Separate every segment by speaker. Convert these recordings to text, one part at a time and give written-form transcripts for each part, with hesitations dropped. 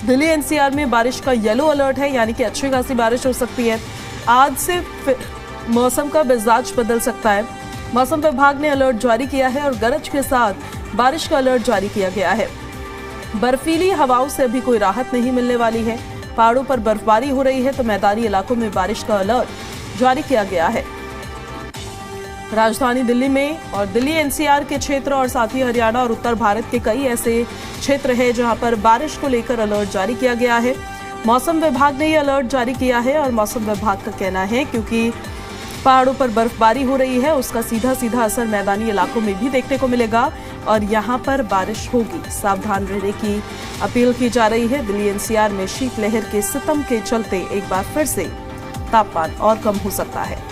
Speaker 1: Delhi NCR में बारिश का येलो अलर्ट है, यानी कि अच्छी खासी बारिश हो सकती है। आज से मौसम का मिजाज बदल सकता है। मौसम विभाग ने अलर्ट जारी किया है और गरज के साथ बारिश का अलर्ट जारी किया गया है। बर्फीली हवाओं से अभी कोई राहत नहीं मिलने वाली है। पहाड़ों पर बर्फबारी हो रही है तो मैदानी इलाकों में बारिश का अलर्ट जारी किया गया है। राजधानी दिल्ली में और दिल्ली एनसीआर के क्षेत्र और साथ ही हरियाणा और उत्तर भारत के कई ऐसे क्षेत्र हैं जहां पर बारिश को लेकर अलर्ट जारी किया गया है। मौसम विभाग ने ये अलर्ट जारी किया है और मौसम विभाग का कहना है क्योंकि पहाड़ों पर बर्फबारी हो रही है उसका सीधा सीधा असर मैदानी इलाकों में भी देखने को मिलेगा और यहां पर बारिश होगी। सावधान रहने की अपील की जा रही है। दिल्ली एनसीआर में शीतलहर के सितम के चलते एक बार फिर से तापमान और कम हो सकता है।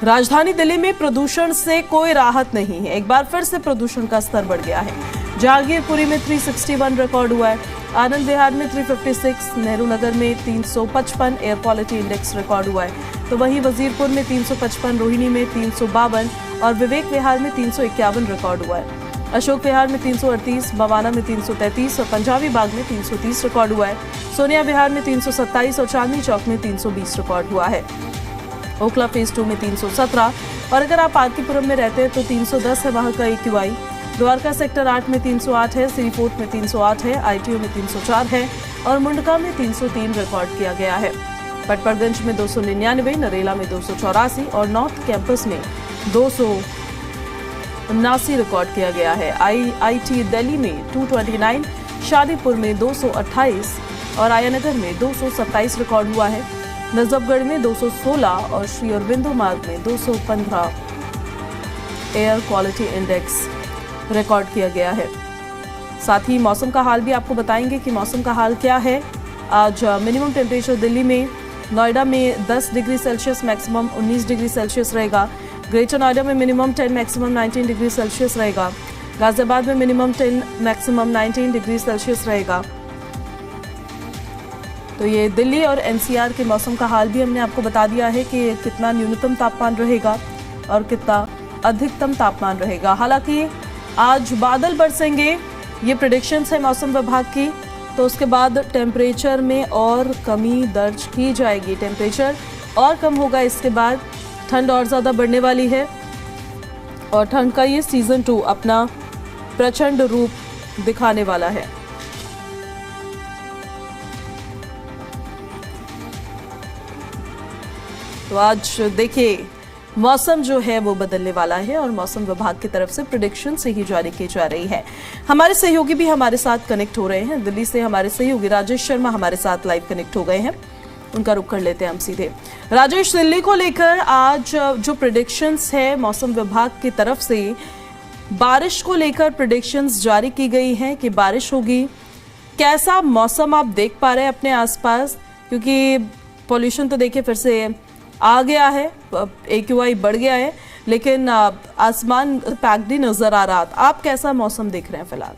Speaker 1: राजधानी दिल्ली में प्रदूषण से कोई राहत नहीं है। एक बार फिर से प्रदूषण का स्तर बढ़ गया है। जहांगीरपुरी में 361 रिकॉर्ड हुआ है, आनंद विहार में 356, नेहरू नगर में 355 एयर क्वालिटी इंडेक्स रिकॉर्ड हुआ है। तो वहीं वजीरपुर में 355, रोहिणी में 352 और विवेक विहार में 351 रिकॉर्ड हुआ है। अशोक विहार में 338, बवाना में 333 और पंजाबी बाग में 330 रिकॉर्ड हुआ है। सोनिया विहार में 327 और चांदनी चौक में 320 रिकॉर्ड हुआ है। ओखला फेज 2 में 317 और अगर आप आरकेपुरम में रहते हैं तो 310 है वहां का AQI। द्वारका सेक्टर 8 में 308 है, सिरी फोर्ट में 308 है, ITO में 304 है और मुंडका में 303 रिकॉर्ड किया गया है। पटपड़गंज में 299, नरेला में 284 और नॉर्थ कैंपस में 279 रिकॉर्ड किया गया है। IIT दिल्ली में 229, शादीपुर में 228 और आयानगर में 227 रिकॉर्ड हुआ है। नजफगढ़ में 216 और श्री अरविंदो मार्ग में 215 एयर क्वालिटी इंडेक्स रिकॉर्ड किया गया है। साथ ही मौसम का हाल भी आपको बताएंगे कि मौसम का हाल क्या है। आज मिनिमम टेम्परेचर दिल्ली में, नोएडा में 10 degree Celsius, maximum 19 degree Celsius रहेगा। ग्रेटर नोएडा में मिनिमम 10, मैक्सिमम 19 डिग्री सेल्सियस रहेगा। गाजियाबाद में मिनिमम 10, मैक्सिमम 19 डिग्री सेल्सियस रहेगा। तो ये दिल्ली और एनसीआर के मौसम का हाल भी हमने आपको बता दिया है कि कितना न्यूनतम तापमान रहेगा और कितना अधिकतम तापमान रहेगा। हालांकि आज बादल बरसेंगे, ये प्रेडिक्शंस है मौसम विभाग की। तो उसके बाद टेम्परेचर में और कमी दर्ज की जाएगी, टेम्परेचर और कम होगा। इसके बाद ठंड और ज़्यादा बढ़ने वाली है और ठंड का ये सीज़न 2 अपना प्रचंड रूप दिखाने वाला है। तो आज देखिए मौसम जो है वो बदलने वाला है और मौसम विभाग की तरफ से प्रेडिक्शन से ही जारी की जा रही है। हमारे सहयोगी भी हमारे साथ कनेक्ट हो रहे हैं। दिल्ली से हमारे सहयोगी राजेश शर्मा हमारे साथ लाइव कनेक्ट हो गए हैं, उनका रुख कर लेते हैं हम सीधे। राजेश, दिल्ली को लेकर आज जो प्रेडिक्शंस है मौसम विभाग की तरफ से, बारिश को लेकर प्रेडिक्शंस जारी की गई हैं कि बारिश होगी। कैसा मौसम आप देख पा रहे हैं अपने आसपास, क्योंकि पॉल्यूशन तो देखिए फिर से आ गया है, AQI बढ़ गया है, लेकिन आसमान पैक्ड ही नजर आ रहा था। आप कैसा मौसम देख रहे हैं फिलहाल?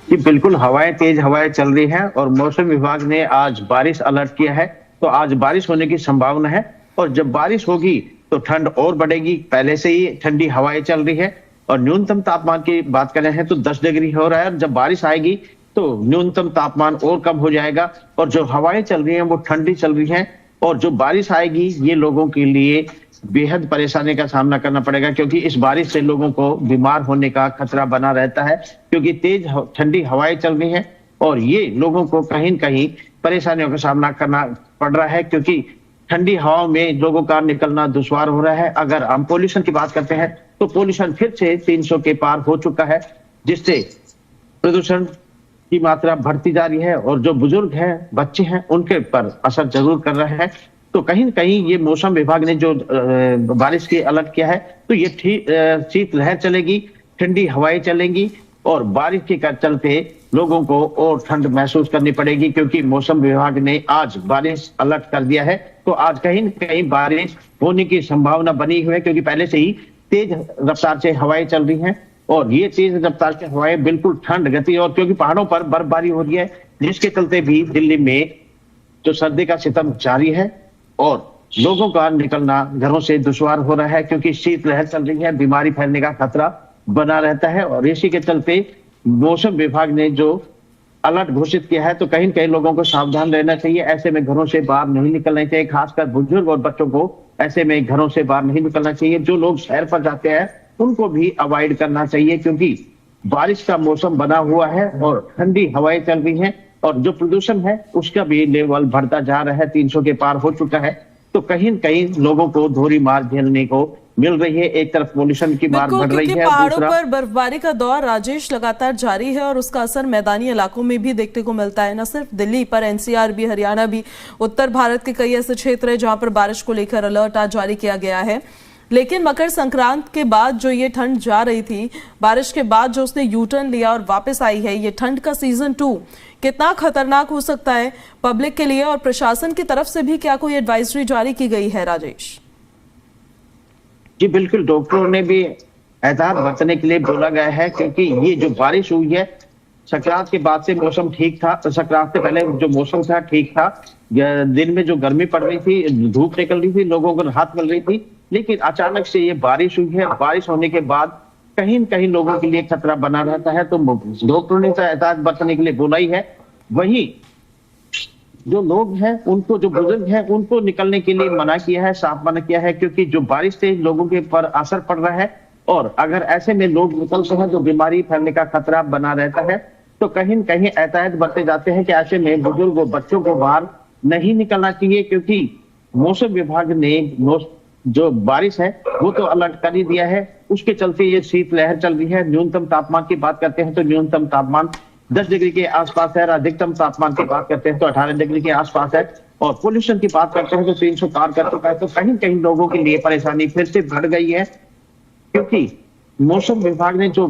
Speaker 2: जी बिल्कुल, हवाएं तेज हवाएं चल रही हैं और मौसम विभाग ने आज बारिश अलर्ट किया है। तो आज बारिश होने की संभावना है और जब बारिश होगी तो ठंड और बढ़ेगी। पहले से ही ठंडी हवाएं चल रही है और न्यूनतम तापमान की बात करें हैं तो 10 डिग्री हो रहा है। जब बारिश आएगी तो न्यूनतम तापमान और कम हो जाएगा और जो हवाएं चल रही हैं वो ठंडी चल रही हैं और जो बारिश आएगी ये लोगों के लिए बेहद परेशानी का सामना करना पड़ेगा, क्योंकि इस बारिश से लोगों को बीमार होने का खतरा बना रहता है, क्योंकि तेज ठंडी हवाएं चल रही हैं और ये लोगों को कहीं न कहीं परेशानियों का सामना करना पड़ रहा है, क्योंकि ठंडी हवाओं में लोगों का निकलना दुश्वार हो रहा है। अगर हम पोल्यूशन की बात करते हैं तो पोल्यूशन फिर से 300 के पार हो चुका है, जिससे प्रदूषण की मात्रा बढ़ती जा रही है और जो बुजुर्ग हैं, बच्चे हैं, उनके पर असर जरूर कर रहा है। तो कहीं न कहीं ये मौसम विभाग ने जो बारिश की अलर्ट किया है तो ये शीतलहर चलेगी, ठंडी हवाएं चलेंगी और बारिश के चलते लोगों को और ठंड महसूस करनी पड़ेगी, क्योंकि मौसम विभाग ने आज बारिश अलर्ट कर दिया है। तो आज कहीं न कहीं बारिश होने की संभावना बनी हुई है, क्योंकि पहले से ही तेज रफ्तार से हवाएं चल रही हैं और ये तेज रफ्तार से हवाएं बिल्कुल ठंड गति, और क्योंकि पहाड़ों पर बर्फबारी हो रही है जिसके चलते भी दिल्ली में जो सर्दी का सितम जारी है और लोगों का निकलना घरों से दुश्वार हो रहा है, क्योंकि शीतलहर चल रही है, बीमारी फैलने का खतरा बना रहता है और इसी के चलते मौसम विभाग ने जो अलर्ट घोषित किया है, तो कहीं न कहीं लोगों को सावधान रहना चाहिए। ऐसे में घरों से बाहर नहीं निकलना चाहिए, खासकर बुजुर्ग और बच्चों को ऐसे में घरों से बाहर नहीं निकलना चाहिए। जो लोग सैर पर जाते हैं उनको भी अवॉइड करना चाहिए, क्योंकि बारिश का मौसम बना हुआ है और ठंडी हवाएं चल रही हैं और जो प्रदूषण है उसका भी लेवल बढ़ता जा रहा है, 300 के पार हो चुका है। तो कहीं न कहीं लोगों को धोरी मार झेलने को मिल रही है। एक तरफ पोल्यूशन की मार बढ़ रही है,
Speaker 1: पहाड़ों पर बर्फबारी का दौर राजेश लगातार जारी है और उसका असर मैदानी इलाकों में भी देखने को मिलता है। न सिर्फ दिल्ली पर, एनसीआर भी, हरियाणा भी, उत्तर भारत के कई ऐसे क्षेत्र है जहां पर बारिश को लेकर अलर्ट आज जारी किया गया है। लेकिन मकर संक्रांत के बाद जो ये ठंड जा रही थी, बारिश के बाद जो उसने यू टर्न लिया और वापस आई है, ये ठंड का सीजन 2 कितना खतरनाक हो सकता है पब्लिक के लिए, और प्रशासन की तरफ से भी क्या कोई एडवाइजरी जारी की गई है राजेश?
Speaker 2: जी बिल्कुल, डॉक्टरों ने भी एहतियात बरतने के लिए बोला गया है, क्योंकि ये जो बारिश हुई है, संक्रांत के बाद से मौसम ठीक था। संक्रांत से पहले जो मौसम था ठीक था, दिन में जो गर्मी पड़ रही थी, धूप निकल रही थी, लोगों को राहत मिल रही थी। लेकिन अचानक से ये बारिश हुई है। बारिश होने के बाद कहीं न कहीं लोगों के लिए खतरा बना रहता है, तो डॉक्टरों ने तो एहतियात बरतने के लिए बोला ही है। वहीं जो लोग हैं उनको, जो बुजुर्ग हैं उनको निकलने के लिए मना किया है, साफ मना किया है, क्योंकि जो बारिश से लोगों के पर असर पड़ रहा है और अगर ऐसे में लोग निकलते हैं तो बीमारी फैलने का खतरा बना रहता है। तो कहीं न कहीं एहतियात बरते जाते हैं कि ऐसे में बुजुर्ग और बच्चों को बाहर नहीं निकलना चाहिए, क्योंकि मौसम विभाग ने जो बारिश है वो तो अलर्ट कर ही दिया है। उसके चलते ये शीतलहर चल रही है। न्यूनतम तापमान की बात करते हैं तो न्यूनतम तापमान 10 डिग्री के आसपास है, अधिकतम तापमान की बात करते हैं तो 18 डिग्री के आसपास है, और पोल्यूशन की बात करते हैं तो 300 पार कर चुका है। तो कहीं कहीं लोगों के लिए परेशानी फिर से बढ़ गई है, क्योंकि मौसम विभाग ने जो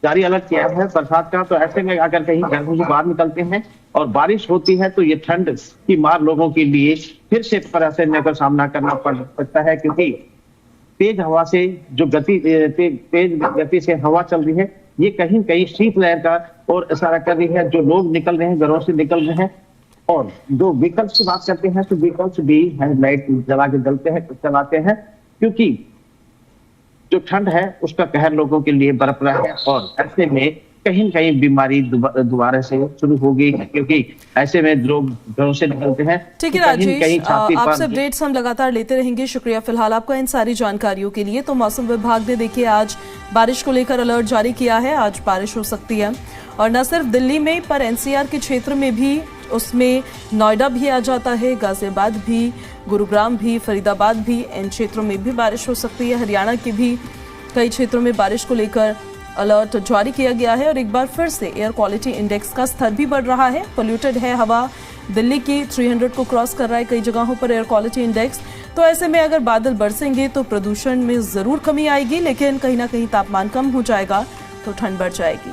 Speaker 2: जारी अलर्ट किया है बरसात का, तो ऐसे में अगर कहीं घरों से बाहर निकलते हैं और बारिश होती है तो ये ठंड की मार लोगों के लिए फिर से परेशानी का सामना करना पड़ सकता है, क्योंकि तेज हवा से जो तेज गति से हवा चल रही है, ये कहीं कहीं शीतलहर का और इशारा कर रही है। जो लोग निकल रहे हैं, घरों से निकल रहे हैं, और जो व्हीकल्स की बात करते हैं तो व्हीकल्स भी हेडलाइट जला के चलाते हैं, क्योंकि जो ठंड है उसका कहर लोगों के लिए बरप रहा है, और ऐसे में कहीं न कहीं बीमारी दोबारा से शुरू हो गई है, क्योंकि ऐसे में लोग घरों से निकलते हैं।
Speaker 1: ठीक है राजेश, आपसे अपडेट्स हम लगातार लेते रहेंगे। शुक्रिया फिलहाल आपका इन सारी जानकारियों के लिए। तो मौसम विभाग ने देखिए आज बारिश को लेकर अलर्ट जारी किया है, आज बारिश हो सकती है, और न सिर्फ दिल्ली में पर एनसीआर के क्षेत्र में भी, उसमें नोएडा भी आ जाता है, गाजियाबाद भी, गुरुग्राम भी, फरीदाबाद भी, इन क्षेत्रों में भी बारिश हो सकती है। हरियाणा के भी कई क्षेत्रों में बारिश को लेकर अलर्ट जारी किया गया है, और एक बार फिर से एयर क्वालिटी इंडेक्स का स्तर भी बढ़ रहा है। पोल्यूटेड है हवा, दिल्ली की 300 को क्रॉस कर रहा है कई जगहों पर एयर क्वालिटी इंडेक्स। तो ऐसे में अगर बादल बरसेंगे तो प्रदूषण में जरूर कमी आएगी, लेकिन कहीं ना कहीं तापमान कम हो जाएगा तो ठंड बढ़ जाएगी।